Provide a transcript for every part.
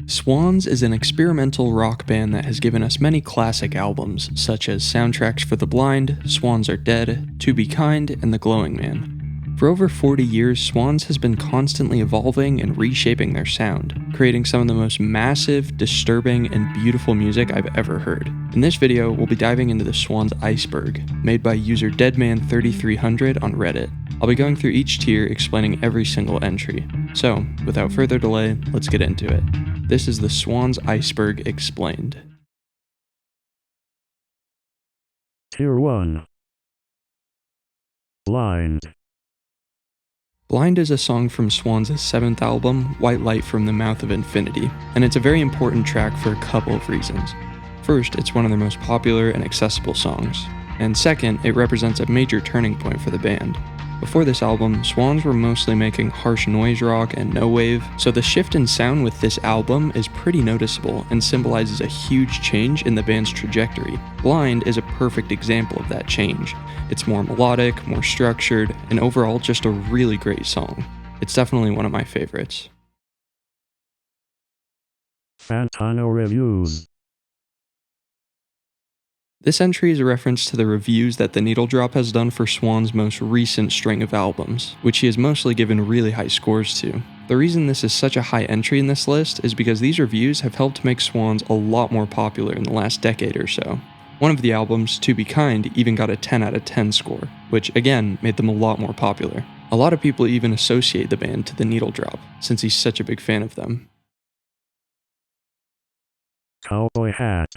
Swans is an experimental rock band that has given us many classic albums, such as soundtracks for The Blind, Swans Are Dead, To Be Kind, and The Glowing Man. For over 40 years, Swans has been constantly evolving and reshaping their sound, creating some of the most massive, disturbing, and beautiful music I've ever heard. In this video, we'll be diving into the Swans Iceberg, made by user Deadman3300 on Reddit. I'll be going through each tier explaining every single entry. So, without further delay, let's get into it. This is the Swans Iceberg Explained. Tier 1. Blind. Blind is a song from Swans' 7th album, White Light from the Mouth of Infinity, and it's a very important track for a couple of reasons. First, it's one of their most popular and accessible songs, and second, it represents a major turning point for the band. Before this album, Swans were mostly making harsh noise rock and no wave, so the shift in sound with this album is pretty noticeable and symbolizes a huge change in the band's trajectory. Blind is a perfect example of that change. It's more melodic, more structured, and overall just a really great song. It's definitely one of my favorites. Fantano Reviews. This entry is a reference to the reviews that The Needle Drop has done for Swan's most recent string of albums, which he has mostly given really high scores to. The reason this is such a high entry in this list is because these reviews have helped make Swans a lot more popular in the last decade or so. One of the albums, To Be Kind, even got a 10 out of 10 score, which again made them a lot more popular. A lot of people even associate the band to The Needle Drop, since he's such a big fan of them. Cowboy Hat.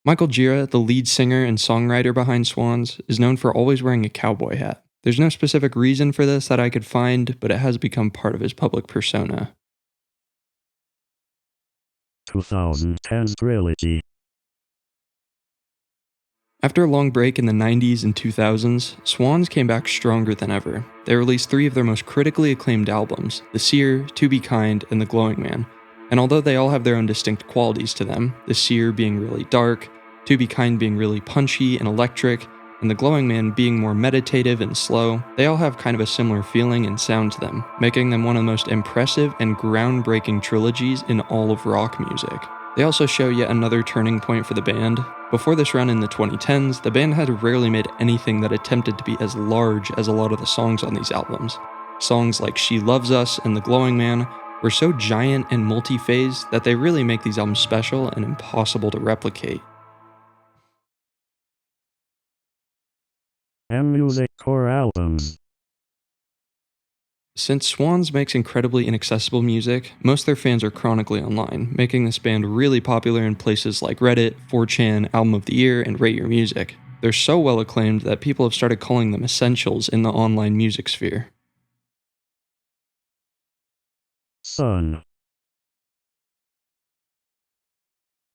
Michael Gira, the lead singer and songwriter behind Swans, is known for always wearing a cowboy hat. There's no specific reason for this that I could find, but it has become part of his public persona. 2010 Trilogy. After a long break in the 90s and 2000s, Swans came back stronger than ever. They released 3 of their most critically acclaimed albums, The Seer, To Be Kind, and The Glowing Man. And although they all have their own distinct qualities to them, The Seer being really dark, To Be Kind being really punchy and electric, and The Glowing Man being more meditative and slow, they all have kind of a similar feeling and sound to them, making them one of the most impressive and groundbreaking trilogies in all of rock music. They also show yet another turning point for the band. Before this run in the 2010s, the band had rarely made anything that attempted to be as large as a lot of the songs on these albums. Songs like She Loves Us and The Glowing Man were so giant and multi-phase that they really make these albums special and impossible to replicate. M-Music Core Albums. Since Swans makes incredibly inaccessible music, most of their fans are chronically online, making this band really popular in places like Reddit, 4chan, Album of the Year, and Rate Your Music. They're so well acclaimed that people have started calling them essentials in the online music sphere. Sun.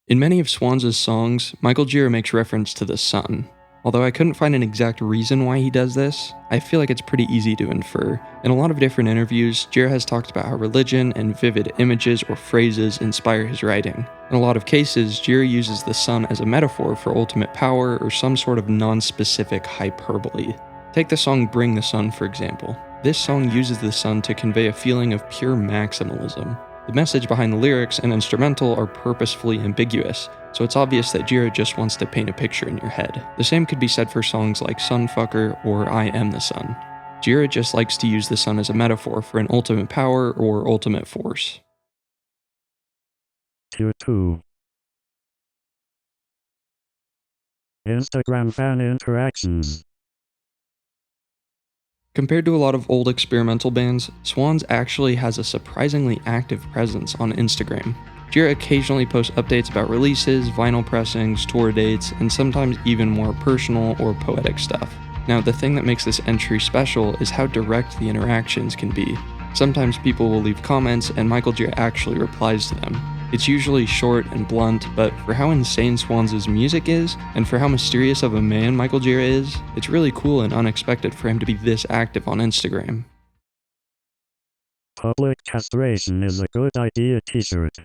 In many of Swans' songs, Michael Gira makes reference to the sun. Although I couldn't find an exact reason why he does this, I feel like it's pretty easy to infer. In a lot of different interviews, Gira has talked about how religion and vivid images or phrases inspire his writing. In a lot of cases, Gira uses the sun as a metaphor for ultimate power or some sort of non-specific hyperbole. Take the song Bring the Sun, for example. This song uses the sun to convey a feeling of pure maximalism. The message behind the lyrics and instrumental are purposefully ambiguous, so it's obvious that Gira just wants to paint a picture in your head. The same could be said for songs like Sunfucker or I Am the Sun. Gira just likes to use the sun as a metaphor for an ultimate power or ultimate force. Tier 2. Instagram fan interactions. Compared to a lot of old experimental bands, Swans actually has a surprisingly active presence on Instagram. Gira occasionally posts updates about releases, vinyl pressings, tour dates, and sometimes even more personal or poetic stuff. Now, the thing that makes this entry special is how direct the interactions can be. Sometimes people will leave comments and Michael Gira actually replies to them. It's usually short and blunt, but for how insane Swans' music is, and for how mysterious of a man Michael Gira is, it's really cool and unexpected for him to be this active on Instagram. Public castration is a good idea t-shirt.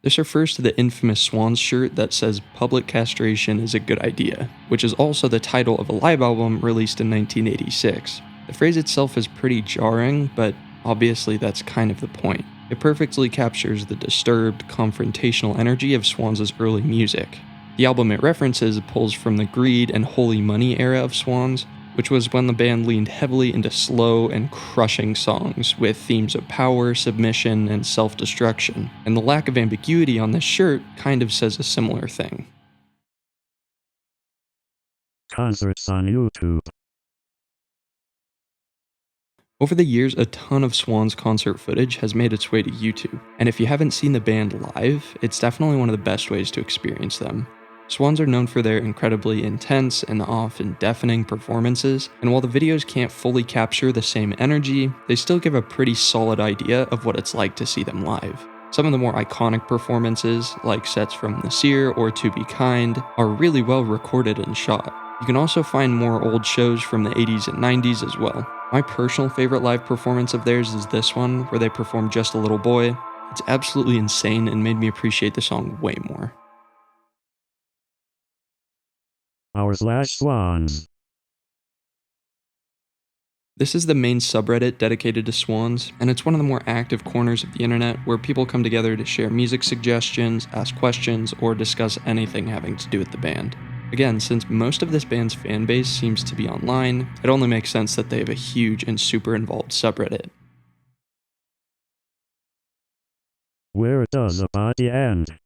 This refers to the infamous Swans shirt that says public castration is a good idea, which is also the title of a live album released in 1986. The phrase itself is pretty jarring, but Obviously, that's kind of the point. It perfectly captures the disturbed, confrontational energy of Swans' early music. The album it references pulls from the greed and holy money era of Swans, which was when the band leaned heavily into slow and crushing songs with themes of power, submission, and self-destruction. And the lack of ambiguity on this shirt kind of says a similar thing. Concerts on YouTube. Over the years, a ton of Swans concert footage has made its way to YouTube, and if you haven't seen the band live, it's definitely one of the best ways to experience them. Swans are known for their incredibly intense and often deafening performances, and while the videos can't fully capture the same energy, they still give a pretty solid idea of what it's like to see them live. Some of the more iconic performances, like sets from The Seer or To Be Kind, are really well recorded and shot. You can also find more old shows from the 80s and 90s as well. My personal favorite live performance of theirs is this one, where they perform Just a Little Boy. It's absolutely insane and made me appreciate the song way more. r/Swans. This is the main subreddit dedicated to Swans, and it's one of the more active corners of the internet where people come together to share music suggestions, ask questions, or discuss anything having to do with the band. Again, since most of this band's fan base seems to be online, it only makes sense that they have a huge and super involved subreddit. Where does a body end?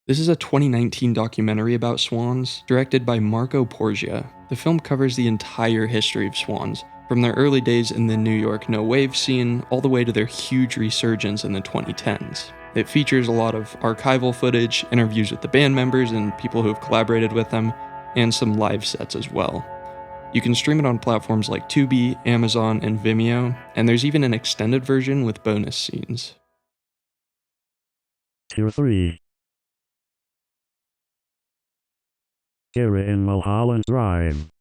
This is a 2019 documentary about Swans, directed by Marco Porgia. The film covers the entire history of Swans, from their early days in the New York no-wave scene all the way to their huge resurgence in the 2010s. It features a lot of archival footage, interviews with the band members and people who have collaborated with them, and some live sets as well. You can stream it on platforms like Tubi, Amazon, and Vimeo, and there's even an extended version with bonus scenes. Tier 3. Gary in Mulholland Drive.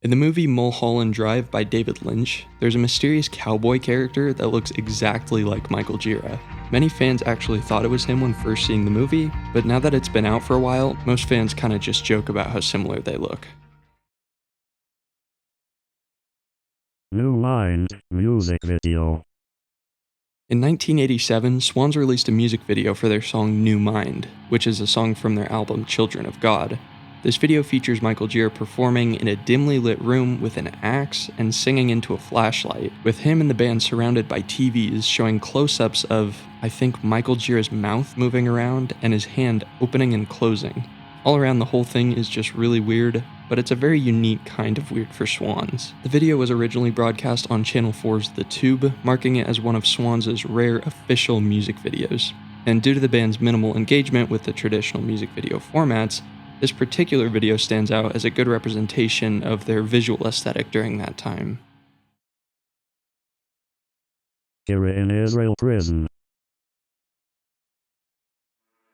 In the movie Mulholland Drive by David Lynch, there's a mysterious cowboy character that looks exactly like Michael Gira. Many fans actually thought it was him when first seeing the movie, but now that it's been out for a while, most fans kinda just joke about how similar they look. New Mind music video. In 1987, Swans released a music video for their song New Mind, which is a song from their album Children of God. This video features Michael Gira performing in a dimly lit room with an axe and singing into a flashlight, with him and the band surrounded by TVs showing close-ups of, I think, Michael Gira's mouth moving around and his hand opening and closing. All around, the whole thing is just really weird, but it's a very unique kind of weird for Swans. The video was originally broadcast on Channel 4's The Tube, marking it as one of Swans' rare official music videos. And due to the band's minimal engagement with the traditional music video formats, this particular video stands out as a good representation of their visual aesthetic during that time. Gary in Israel prison.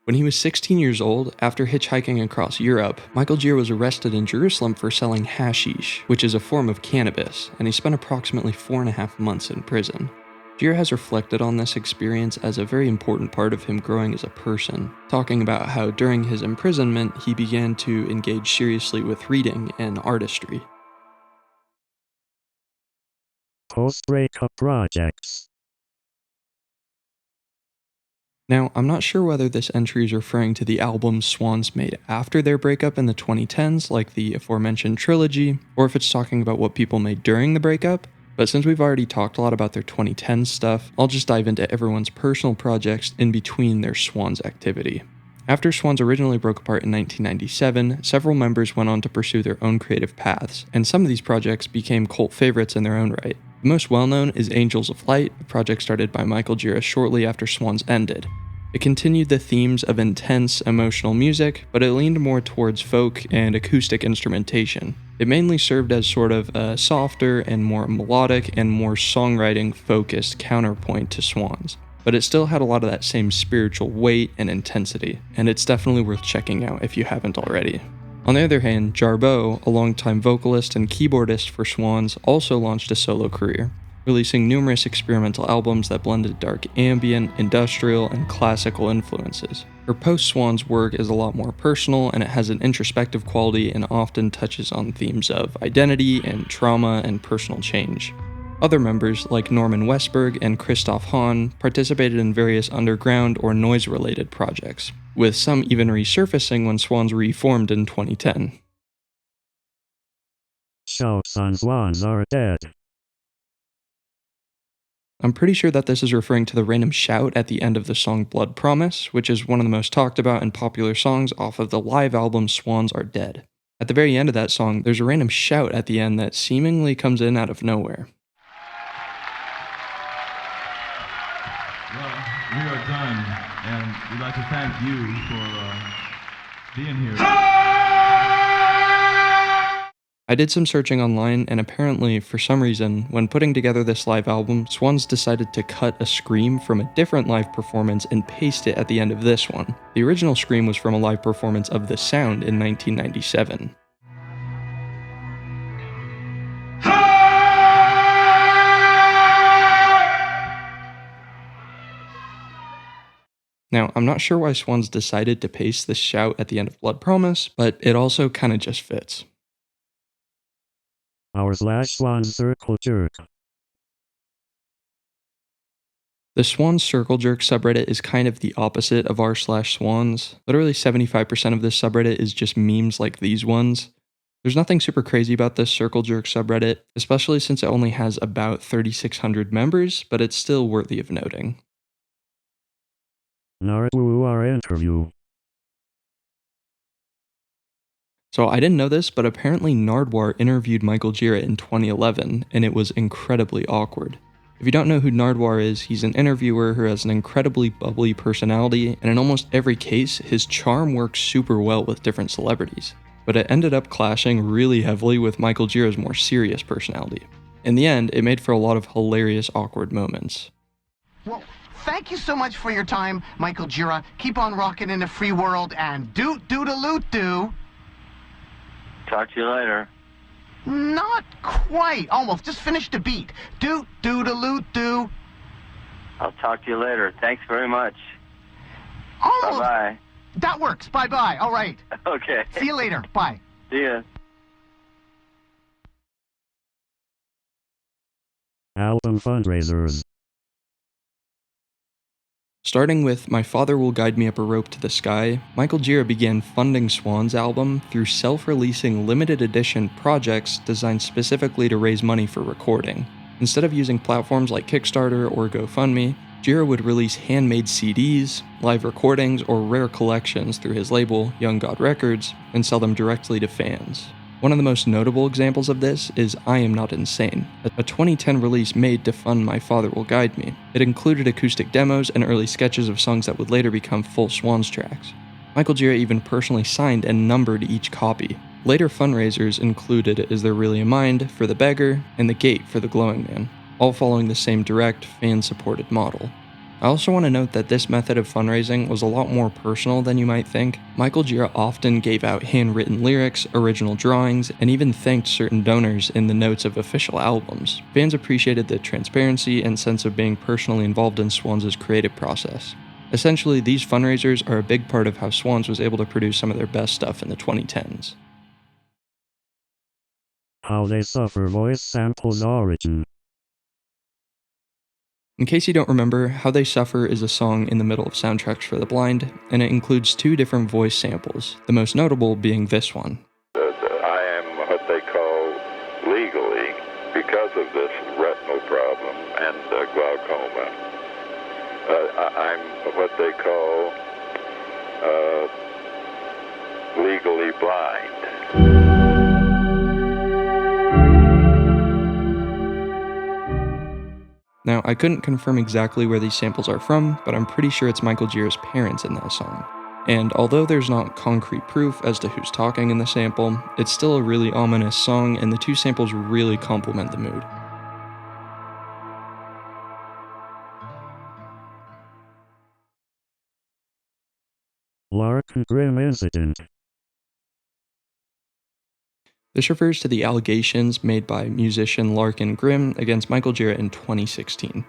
When he was 16 years old, after hitchhiking across Europe, Michael Gira was arrested in Jerusalem for selling hashish, which is a form of cannabis, and he spent approximately 4.5 months in prison. Gira has reflected on this experience as a very important part of him growing as a person, talking about how during his imprisonment he began to engage seriously with reading and artistry. Post-breakup projects. Now, I'm not sure whether this entry is referring to the albums Swans made after their breakup in the 2010s, like the aforementioned trilogy, or if it's talking about what people made during the breakup, but since we've already talked a lot about their 2010s stuff, I'll just dive into everyone's personal projects in between their Swans activity. After Swans originally broke apart in 1997, several members went on to pursue their own creative paths, and some of these projects became cult favorites in their own right. The most well-known is Angels of Light, a project started by Michael Gira shortly after Swans ended. It continued the themes of intense, emotional music, but it leaned more towards folk and acoustic instrumentation. It mainly served as sort of a softer and more melodic and more songwriting-focused counterpoint to Swans, but it still had a lot of that same spiritual weight and intensity, and it's definitely worth checking out if you haven't already. On the other hand, Jarboe, a longtime vocalist and keyboardist for Swans, also launched a solo career. releasing numerous experimental albums that blended dark ambient, industrial, and classical influences. Her post-Swans work is a lot more personal, and it has an introspective quality and often touches on themes of identity and trauma and personal change. Other members, like Norman Westberg and Christoph Hahn, participated in various underground or noise-related projects, with some even resurfacing when Swans reformed in 2010. Shouts on Swans are dead. I'm pretty sure that this is referring to the random shout at the end of the song Blood Promise, which is one of the most talked about and popular songs off of the live album Swans Are Dead. At the very end of that song, there's a random shout at the end that seemingly comes in out of nowhere. Well, we are done, and we'd like to thank you for being here. I did some searching online, and apparently, for some reason, when putting together this live album, Swans decided to cut a scream from a different live performance and paste it at the end of this one. The original scream was from a live performance of The Sound in 1997. Now, I'm not sure why Swans decided to paste this shout at the end of Blood Promise, but it also kinda just fits. /Swans Circle Jerk. The Swans Circle Jerk subreddit is kind of the opposite of r/swans. Literally 75% of this subreddit is just memes like these ones. There's nothing super crazy about this Circle Jerk subreddit, especially since it only has about 3,600 members, but it's still worthy of noting. Nardwuar interview. So I didn't know this, but apparently Nardwuar interviewed Michael Gira in 2011, and it was incredibly awkward. If you don't know who Nardwuar is, he's an interviewer who has an incredibly bubbly personality, and in almost every case, his charm works super well with different celebrities. But it ended up clashing really heavily with Michael Gira's more serious personality. In the end, it made for a lot of hilarious awkward moments. Well, thank you so much for your time, Michael Gira. Keep on rocking in the free world, and doot-doot-a-loot-doo. Talk to you later. Not quite. Almost. Just finished the beat. Doot-doot-a-loot-doo. I'll talk to you later. Thanks very much. Almost. Bye-bye. That works. Bye-bye. All right. Okay. See you later. Bye. See ya. Album fundraisers. Starting with My Father Will Guide Me Up a Rope to the Sky, Michael Gira began funding Swans' album through self-releasing limited edition projects designed specifically to raise money for recording. Instead of using platforms like Kickstarter or GoFundMe, Gira would release handmade CDs, live recordings, or rare collections through his label, Young God Records, and sell them directly to fans. One of the most notable examples of this is I Am Not Insane, a 2010 release made to fund My Father Will Guide Me. It included acoustic demos and early sketches of songs that would later become full Swans tracks. Michael Gira even personally signed and numbered each copy. Later fundraisers included Is There Really a Mind for The Beggar and The Gate for The Glowing Man, all following the same direct, fan-supported model. I also want to note that this method of fundraising was a lot more personal than you might think. Michael Gira often gave out handwritten lyrics, original drawings, and even thanked certain donors in the notes of official albums. Fans appreciated the transparency and sense of being personally involved in Swans' creative process. Essentially, these fundraisers are a big part of how Swans was able to produce some of their best stuff in the 2010s. How They Suffer voice samples origin. In case you don't remember, How They Suffer is a song in the middle of Soundtracks for the Blind, and it includes two different voice samples, the most notable being this one. I am what they call legally, because of this retinal problem and glaucoma, I'm what they call legally blind. Now, I couldn't confirm exactly where these samples are from, but I'm pretty sure it's Michael Gira's parents in that song. And although there's not concrete proof as to who's talking in the sample, it's still a really ominous song, and the two samples really complement the mood. Lark Grim Incident. This refers to the allegations made by musician Larkin Grimm against Michael Gira in 2016.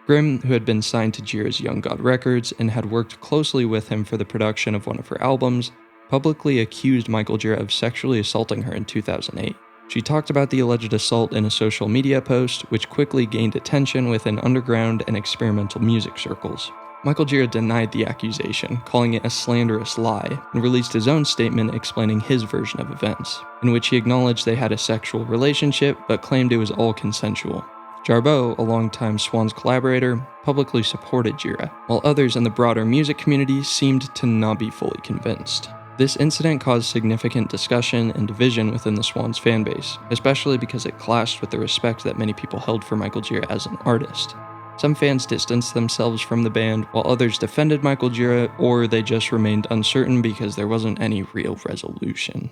Grimm, who had been signed to Gira's Young God Records and had worked closely with him for the production of one of her albums, publicly accused Michael Gira of sexually assaulting her in 2008. She talked about the alleged assault in a social media post, which quickly gained attention within underground and experimental music circles. Michael Gira denied the accusation, calling it a slanderous lie, and released his own statement explaining his version of events, in which he acknowledged they had a sexual relationship but claimed it was all consensual. Jarboe, a longtime Swans collaborator, publicly supported Gira, while others in the broader music community seemed to not be fully convinced. This incident caused significant discussion and division within the Swans fanbase, especially because it clashed with the respect that many people held for Michael Gira as an artist. Some fans distanced themselves from the band, while others defended Michael Gira, or they just remained uncertain because there wasn't any real resolution.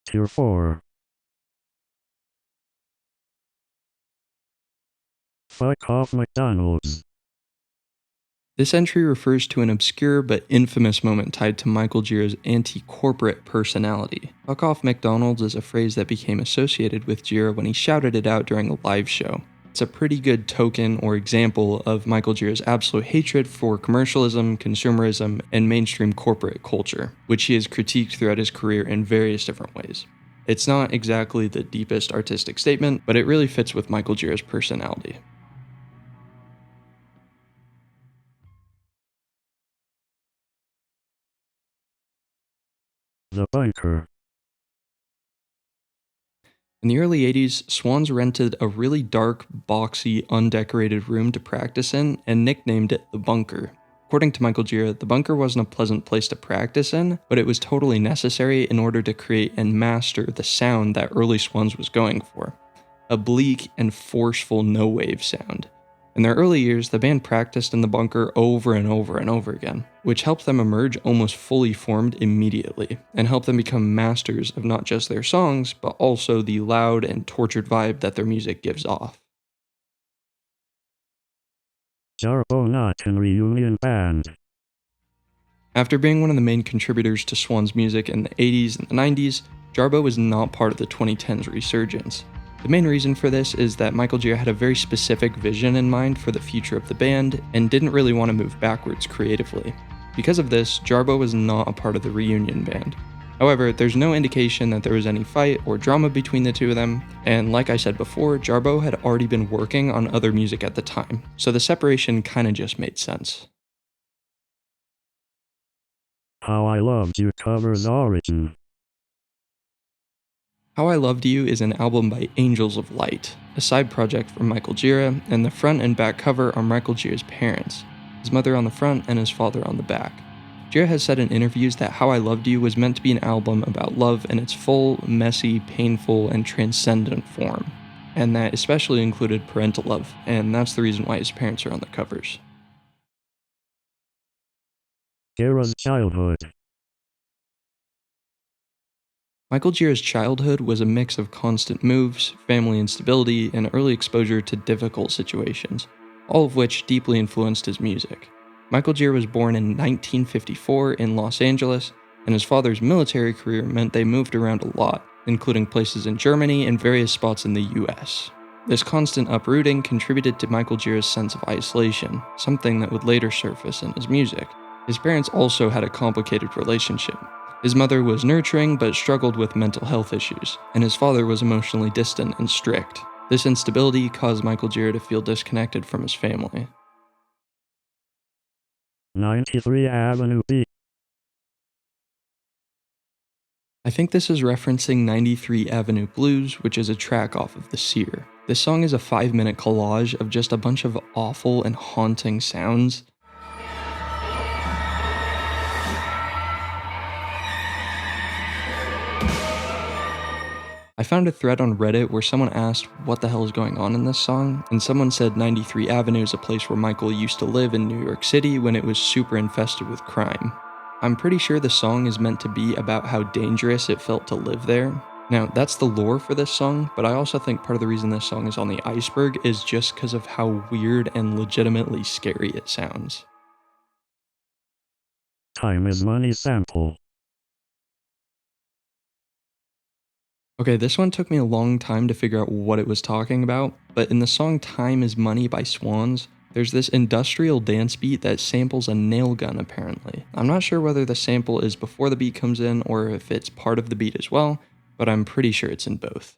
Tier 4. Fuck off McDonald's. This entry refers to an obscure but infamous moment tied to Michael Gira's anti-corporate personality. Fuck off McDonald's is a phrase that became associated with Gira when he shouted it out during a live show. It's a pretty good token or example of Michael Gira's absolute hatred for commercialism, consumerism, and mainstream corporate culture, which he has critiqued throughout his career in various different ways. It's not exactly the deepest artistic statement, but it really fits with Michael Gira's personality. The Bunker. In the early 80s, Swans rented a really dark, boxy, undecorated room to practice in and nicknamed it the Bunker. According to Michael Gira, the bunker wasn't a pleasant place to practice in, but it was totally necessary in order to create and master the sound that early Swans was going for. A bleak and forceful no-wave sound. In their early years, the band practiced in the bunker over and over and over again, which helped them emerge almost fully formed immediately, and helped them become masters of not just their songs, but also the loud and tortured vibe that their music gives off. Jarboe not in reunion band. After being one of the main contributors to Swans music in the 80s and the 90s, Jarboe was not part of the 2010s resurgence. The main reason for this is that Michael Gira had a very specific vision in mind for the future of the band and didn't really want to move backwards creatively. Because of this, Jarboe was not a part of the reunion band. However, there's no indication that there was any fight or drama between the two of them, and like I said before, Jarboe had already been working on other music at the time, so the separation kinda just made sense. How I Loved You covers Origin. How I Loved You is an album by Angels of Light, a side project from Michael Gira, and the front and back cover are Michael Gira's parents, his mother on the front and his father on the back. Gira has said in interviews that How I Loved You was meant to be an album about love in its full, messy, painful, and transcendent form, and that especially included parental love, and that's the reason why his parents are on the covers. Gira's childhood. Michael Gira's childhood was a mix of constant moves, family instability, and early exposure to difficult situations, all of which deeply influenced his music. Michael Gira was born in 1954 in Los Angeles, and his father's military career meant they moved around a lot, including places in Germany and various spots in the US. This constant uprooting contributed to Michael Gira's sense of isolation, something that would later surface in his music. His parents also had a complicated relationship. His mother was nurturing but struggled with mental health issues, and his father was emotionally distant and strict. This instability caused Michael Gira to feel disconnected from his family. 93 Avenue B. I think this is referencing 93 Avenue Blues, which is a track off of The Seer. This song is a 5-minute collage of just a bunch of awful and haunting sounds. I found a thread on Reddit where someone asked what the hell is going on in this song, and someone said 93 Avenue is a place where Michael used to live in New York City when it was super infested with crime. I'm pretty sure the song is meant to be about how dangerous it felt to live there. Now, that's the lore for this song, but I also think part of the reason this song is on the Iceberg is just because of how weird and legitimately scary it sounds. Time is Money sample. Okay, this one took me a long time to figure out what it was talking about, but in the song Time is Money by Swans, there's this industrial dance beat that samples a nail gun apparently. I'm not sure whether the sample is before the beat comes in or if it's part of the beat as well, but I'm pretty sure it's in both.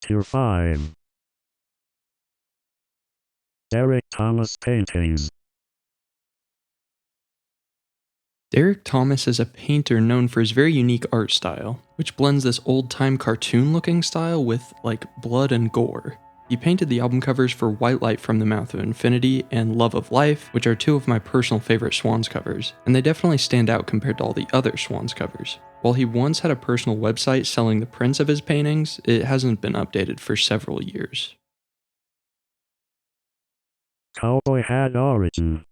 Tier 5. Derek Thomas Paintings. Derek Thomas is a painter known for his very unique art style, which blends this old-time cartoon-looking style with, like, blood and gore. He painted the album covers for White Light from the Mouth of Infinity and Love of Life, which are two of my personal favorite Swans covers, and they definitely stand out compared to all the other Swans covers. While he once had a personal website selling the prints of his paintings, it hasn't been updated for several years. Cowboy Hat Origin.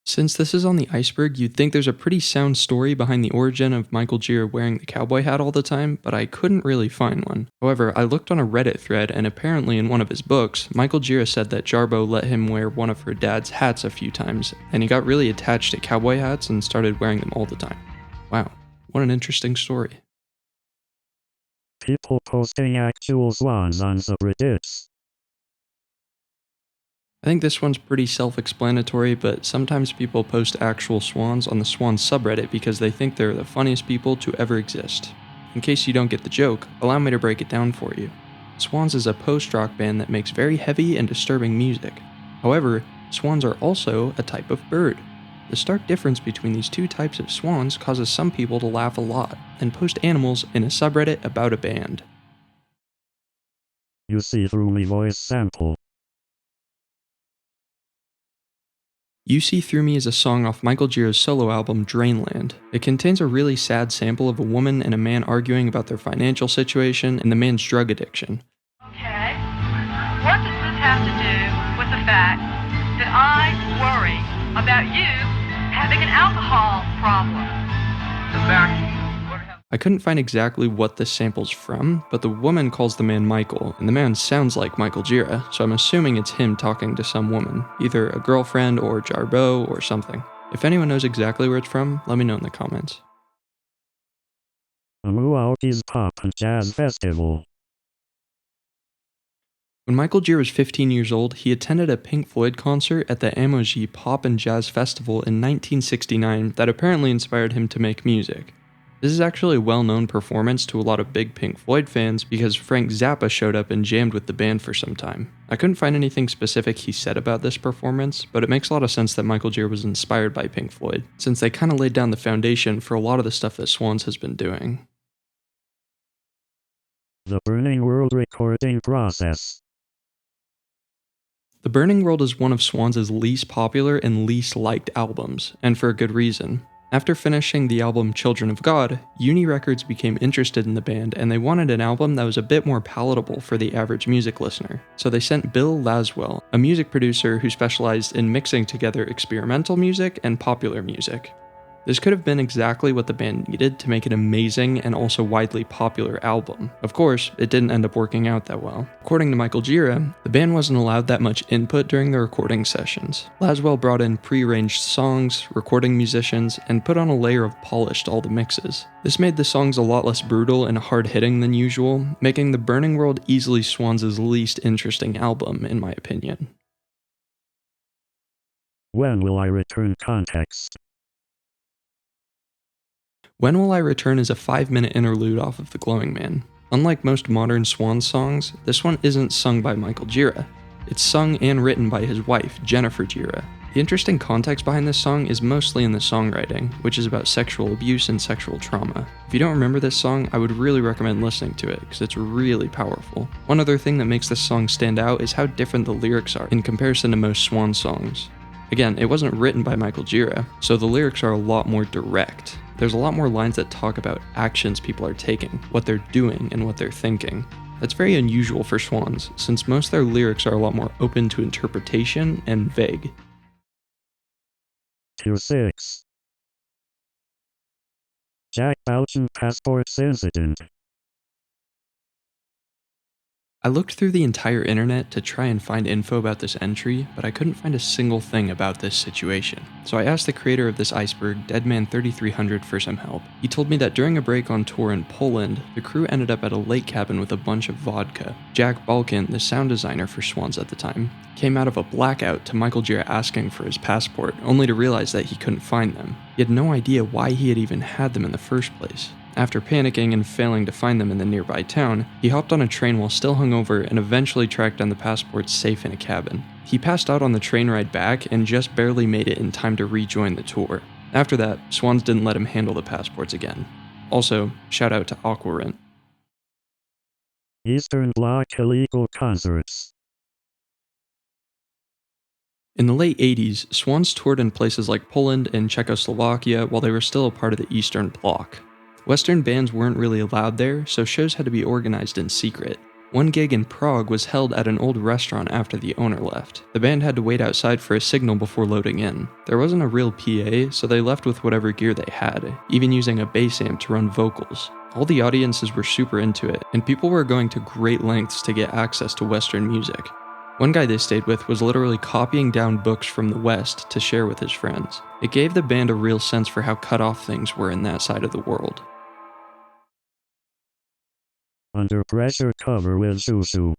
Since this is on the Iceberg, you'd think there's a pretty sound story behind the origin of Michael Gira wearing the cowboy hat all the time, but I couldn't really find one. However, I looked on a Reddit thread, and apparently in one of his books, Michael Gira said that Jarbo let him wear one of her dad's hats a few times, and he got really attached to cowboy hats and started wearing them all the time. Wow, what an interesting story. People posting actual swans on subreddits. I think this one's pretty self-explanatory, but sometimes people post actual swans on the Swans subreddit because they think they're the funniest people to ever exist. In case you don't get the joke, allow me to break it down for you. Swans is a post-rock band that makes very heavy and disturbing music. However, swans are also a type of bird. The stark difference between these two types of swans causes some people to laugh a lot and post animals in a subreddit about a band. You see through me voice sample. You See Through Me is a song off Michael Gira's solo album Drainland. It contains a really sad sample of a woman and a man arguing about their financial situation and the man's drug addiction. Okay. What does this have to do with the fact that I worry about you having an alcohol problem? The fact. I couldn't find exactly what this sample's from, but the woman calls the man Michael, and the man sounds like Michael Gira, so I'm assuming it's him talking to some woman, either a girlfriend or Jarbo or something. If anyone knows exactly where it's from, let me know in the comments. Milwaukee's Pop and Jazz Festival. When Michael Gira was 15 years old, he attended a Pink Floyd concert at the Amogy Pop and Jazz Festival in 1969 that apparently inspired him to make music. This is actually a well-known performance to a lot of big Pink Floyd fans because Frank Zappa showed up and jammed with the band for some time. I couldn't find anything specific he said about this performance, but it makes a lot of sense that Michael Gira was inspired by Pink Floyd, since they kind of laid down the foundation for a lot of the stuff that Swans has been doing. The Burning World recording process. The Burning World is one of Swans' least popular and least liked albums, and for a good reason. After finishing the album Children of God, Uni Records became interested in the band and they wanted an album that was a bit more palatable for the average music listener. So they sent Bill Laswell, a music producer who specialized in mixing together experimental music and popular music. This could have been exactly what the band needed to make an amazing and also widely popular album. Of course, it didn't end up working out that well. According to Michael Gira, the band wasn't allowed that much input during the recording sessions. Laswell brought in pre-arranged songs, recording musicians, and put on a layer of polish to all the mixes. This made the songs a lot less brutal and hard-hitting than usual, making The Burning World easily Swans' least interesting album, in my opinion. When Will I Return context. When Will I Return is a 5-minute interlude off of The Glowing Man. Unlike most modern Swan songs, this one isn't sung by Michael Gira. It's sung and written by his wife, Jennifer Gira. The interesting context behind this song is mostly in the songwriting, which is about sexual abuse and sexual trauma. If you don't remember this song, I would really recommend listening to it, because it's really powerful. One other thing that makes this song stand out is how different the lyrics are in comparison to most Swan songs. Again, it wasn't written by Michael Gira, so the lyrics are a lot more direct. There's a lot more lines that talk about actions people are taking, what they're doing, and what they're thinking. That's very unusual for Swans, since most of their lyrics are a lot more open to interpretation and vague. Tier 6. Jack Bouchin Passports Incident. I looked through the entire internet to try and find info about this entry, but I couldn't find a single thing about this situation. So I asked the creator of this Iceberg, Deadman3300, for some help. He told me that during a break on tour in Poland, the crew ended up at a lake cabin with a bunch of vodka. Jack Balkin, the sound designer for Swans at the time, came out of a blackout to Michael Gira asking for his passport, only to realize that he couldn't find them. He had no idea why he had even had them in the first place. After panicking and failing to find them in the nearby town, he hopped on a train while still hungover and eventually tracked down the passports safe in a cabin. He passed out on the train ride back and just barely made it in time to rejoin the tour. After that, Swans didn't let him handle the passports again. Also, shout out to Aquarent. Eastern Bloc illegal concerts. In the late 80s, Swans toured in places like Poland and Czechoslovakia while they were still a part of the Eastern Bloc. Western bands weren't really allowed there, so shows had to be organized in secret. One gig in Prague was held at an old restaurant after the owner left. The band had to wait outside for a signal before loading in. There wasn't a real PA, so they left with whatever gear they had, even using a bass amp to run vocals. All the audiences were super into it, and people were going to great lengths to get access to Western music. One guy they stayed with was literally copying down books from the West to share with his friends. It gave the band a real sense for how cut off things were in that side of the world. Under Pressure cover with Susu.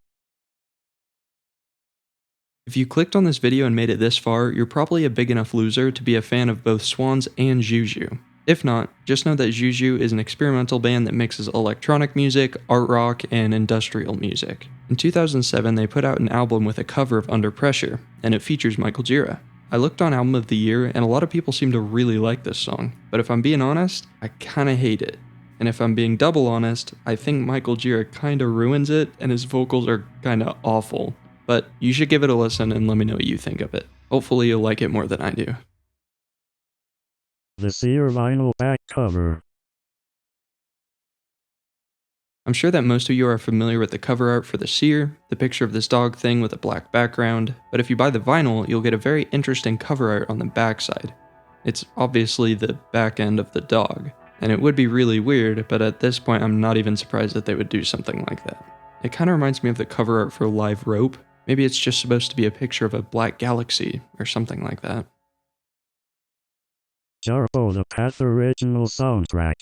If you clicked on this video and made it this far, you're probably a big enough loser to be a fan of both Swans and Juju. If not, just know that Juju is an experimental band that mixes electronic music, art rock, and industrial music. In 2007, they put out an album with a cover of Under Pressure, and it features Michael Gira. I looked on Album of the Year, and a lot of people seem to really like this song, but if I'm being honest, I kinda hate it. And if I'm being double honest, I think Michael Gira kinda ruins it, and his vocals are kinda awful. But you should give it a listen and let me know what you think of it. Hopefully you'll like it more than I do. The Sear vinyl back cover. I'm sure that most of you are familiar with the cover art for the Sear, the picture of this dog thing with a black background, but if you buy the vinyl, you'll get a very interesting cover art on the backside. It's obviously the back end of the dog. And it would be really weird, but at this point I'm not even surprised that they would do something like that. It kinda reminds me of the cover art for Live Rope. Maybe it's just supposed to be a picture of a black galaxy, or something like that. Jarbo the Path original soundtrack.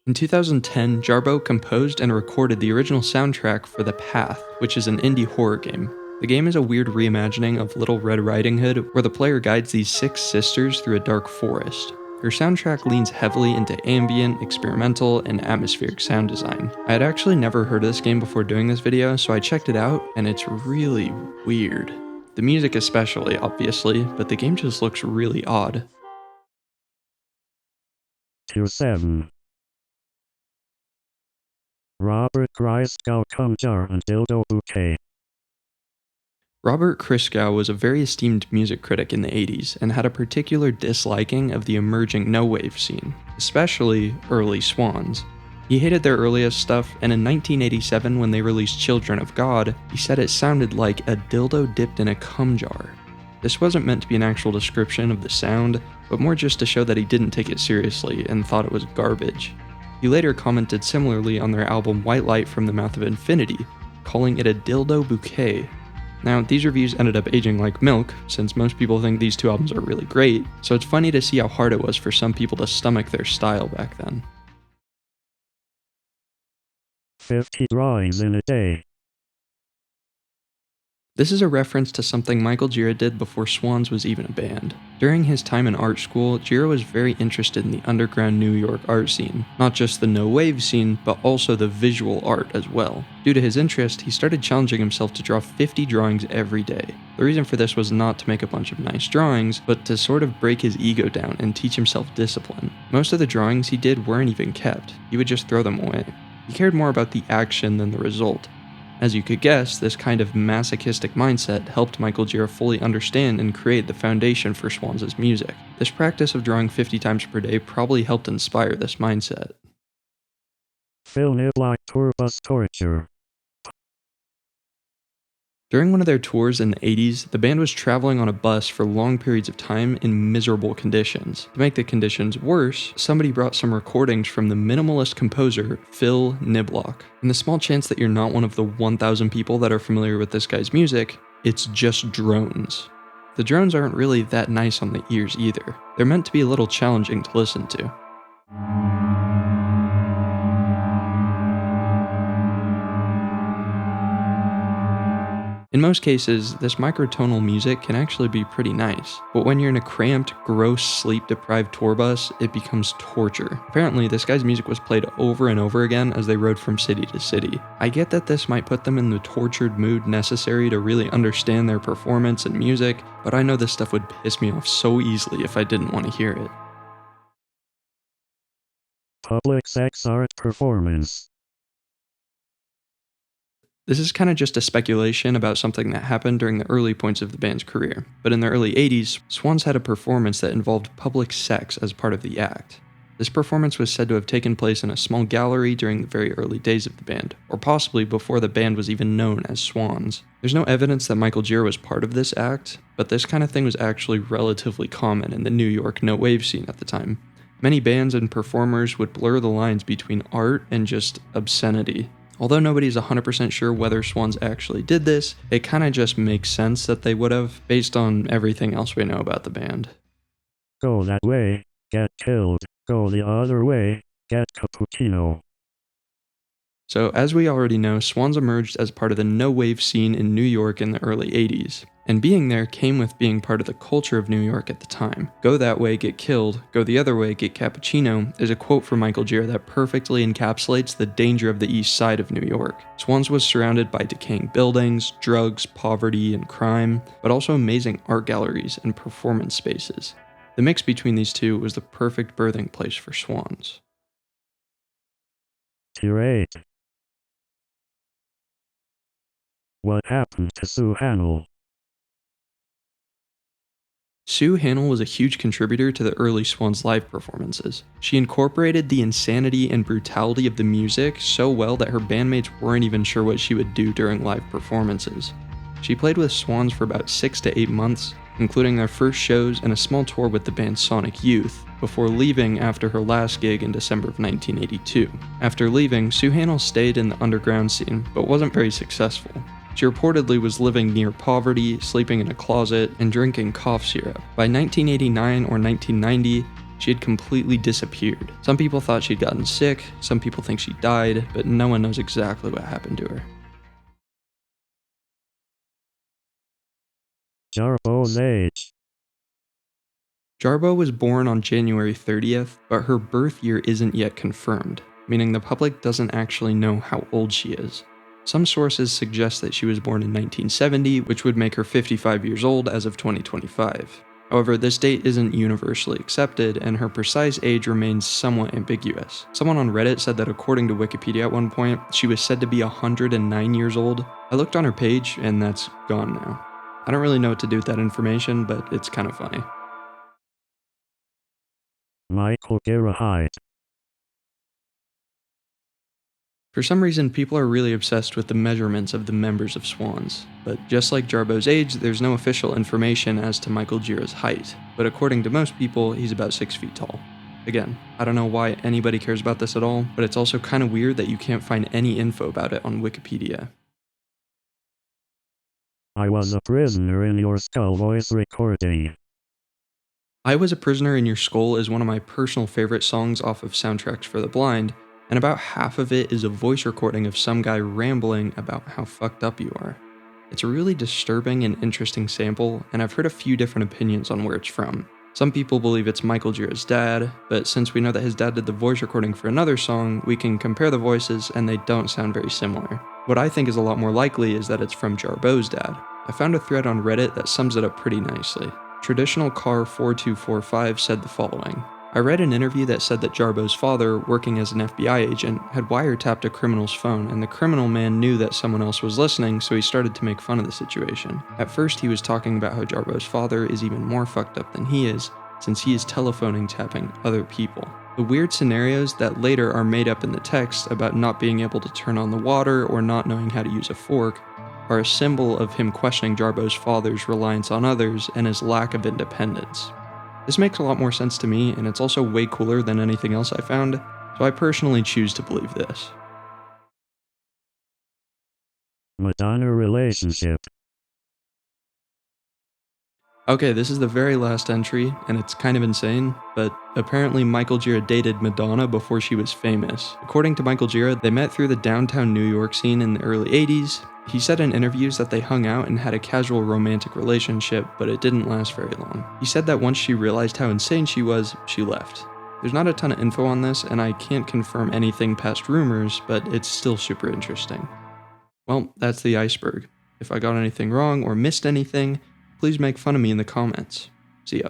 In 2010, Jarbo composed and recorded the original soundtrack for The Path, which is an indie horror game. The game is a weird reimagining of Little Red Riding Hood, where the player guides these 6 sisters through a dark forest. Her soundtrack leans heavily into ambient, experimental, and atmospheric sound design. I had actually never heard of this game before doing this video, so I checked it out, and it's really weird. The music especially, obviously, but the game just looks really odd. Tier 7. Robert Christgau Kumjar and Dildo Bouquet. Robert Christgau was a very esteemed music critic in the 80s and had a particular disliking of the emerging no-wave scene, especially early Swans. He hated their earliest stuff, and in 1987 when they released Children of God, he said it sounded like a dildo dipped in a cum jar. This wasn't meant to be an actual description of the sound, but more just to show that he didn't take it seriously and thought it was garbage. He later commented similarly on their album White Light from the Mouth of Infinity, calling it a dildo bouquet. Now, these reviews ended up aging like milk, since most people think these two albums are really great, so it's funny to see how hard it was for some people to stomach their style back then. 50 drawings in a day. This is a reference to something Michael Gira did before Swans was even a band. During his time in art school, Gira was very interested in the underground New York art scene, not just the no-wave scene, but also the visual art as well. Due to his interest, he started challenging himself to draw 50 drawings every day. The reason for this was not to make a bunch of nice drawings, but to sort of break his ego down and teach himself discipline. Most of the drawings he did weren't even kept, he would just throw them away. He cared more about the action than the result. As you could guess, this kind of masochistic mindset helped Michael Gira fully understand and create the foundation for Swans' music. This practice of drawing 50 times per day probably helped inspire this mindset. Phil Niblock Tourbus Torture. During one of their tours in the 80s, the band was traveling on a bus for long periods of time in miserable conditions. To make the conditions worse, somebody brought some recordings from the minimalist composer Phil Niblock. And the small chance that you're not one of the 1,000 people that are familiar with this guy's music, it's just drones. The drones aren't really that nice on the ears either. They're meant to be a little challenging to listen to. In most cases, this microtonal music can actually be pretty nice, but when you're in a cramped, gross, sleep-deprived tour bus, it becomes torture. Apparently, this guy's music was played over and over again as they rode from city to city. I get that this might put them in the tortured mood necessary to really understand their performance and music, but I know this stuff would piss me off so easily if I didn't want to hear it. Public sex art performance. This is kind of just a speculation about something that happened during the early points of the band's career, but in the early 80s, Swans had a performance that involved public sex as part of the act. This performance was said to have taken place in a small gallery during the very early days of the band, or possibly before the band was even known as Swans. There's no evidence that Michael Gira was part of this act, but this kind of thing was actually relatively common in the New York no-wave scene at the time. Many bands and performers would blur the lines between art and just obscenity. Although nobody's 100% sure whether Swans actually did this, it kinda just makes sense that they would have, based on everything else we know about the band. Go that way, get killed. Go the other way, get cappuccino. So as we already know, Swans emerged as part of the no-wave scene in New York in the early 80s. And being there came with being part of the culture of New York at the time. Go that way, get killed. Go the other way, get cappuccino is a quote from Michael Gira that perfectly encapsulates the danger of the east side of New York. Swans was surrounded by decaying buildings, drugs, poverty, and crime, but also amazing art galleries and performance spaces. The mix between these two was the perfect birthing place for Swans. Tirade. What happened to Sue Hannell? Sue Hannell was a huge contributor to the early Swans live performances. She incorporated the insanity and brutality of the music so well that her bandmates weren't even sure what she would do during live performances. She played with Swans for about 6 to 8 months, including their first shows and a small tour with the band Sonic Youth, before leaving after her last gig in December of 1982. After leaving, Sue Hannell stayed in the underground scene, but wasn't very successful. She reportedly was living near poverty, sleeping in a closet, and drinking cough syrup. By 1989 or 1990, she had completely disappeared. Some people thought she'd gotten sick, some people think she died, but no one knows exactly what happened to her. Jarbo's age. Jarbo was born on January 30th, but her birth year isn't yet confirmed, meaning the public doesn't actually know how old she is. Some sources suggest that she was born in 1970, which would make her 55 years old as of 2025. However, this date isn't universally accepted, and her precise age remains somewhat ambiguous. Someone on Reddit said that according to Wikipedia at one point, she was said to be 109 years old. I looked on her page, and that's gone now. I don't really know what to do with that information, but it's kind of funny. Michael Gira height. For some reason, people are really obsessed with the measurements of the members of Swans, but just like Jarbo's age, there's no official information as to Michael Gira's height, but according to most people, he's about 6 feet tall. Again, I don't know why anybody cares about this at all, but it's also kind of weird that you can't find any info about it on Wikipedia. I was a prisoner in your skull voice recording. I Was a Prisoner in Your Skull is one of my personal favorite songs off of Soundtracks for the Blind, and about half of it is a voice recording of some guy rambling about how fucked up you are. It's a really disturbing and interesting sample, and I've heard a few different opinions on where it's from. Some people believe it's Michael Gira's dad, but since we know that his dad did the voice recording for another song, we can compare the voices and they don't sound very similar. What I think is a lot more likely is that it's from Jarbo's dad. I found a thread on Reddit that sums it up pretty nicely. Traditional Car 4245 said the following. I read an interview that said that Jarbo's father, working as an FBI agent, had wiretapped a criminal's phone, and the criminal man knew that someone else was listening, so he started to make fun of the situation. At first, he was talking about how Jarbo's father is even more fucked up than he is, since he is telephoning tapping other people. The weird scenarios that later are made up in the text about not being able to turn on the water or not knowing how to use a fork are a symbol of him questioning Jarbo's father's reliance on others and his lack of independence. This makes a lot more sense to me, and it's also way cooler than anything else I found, so I personally choose to believe this. Madonna relationship. Okay, this is the very last entry, and it's kind of insane, but apparently Michael Gira dated Madonna before she was famous. According to Michael Gira, they met through the downtown New York scene in the early 80s. He said in interviews that they hung out and had a casual romantic relationship, but it didn't last very long. He said that once she realized how insane she was, she left. There's not a ton of info on this, and I can't confirm anything past rumors, but it's still super interesting. Well, that's the iceberg. If I got anything wrong or missed anything, please make fun of me in the comments. See ya.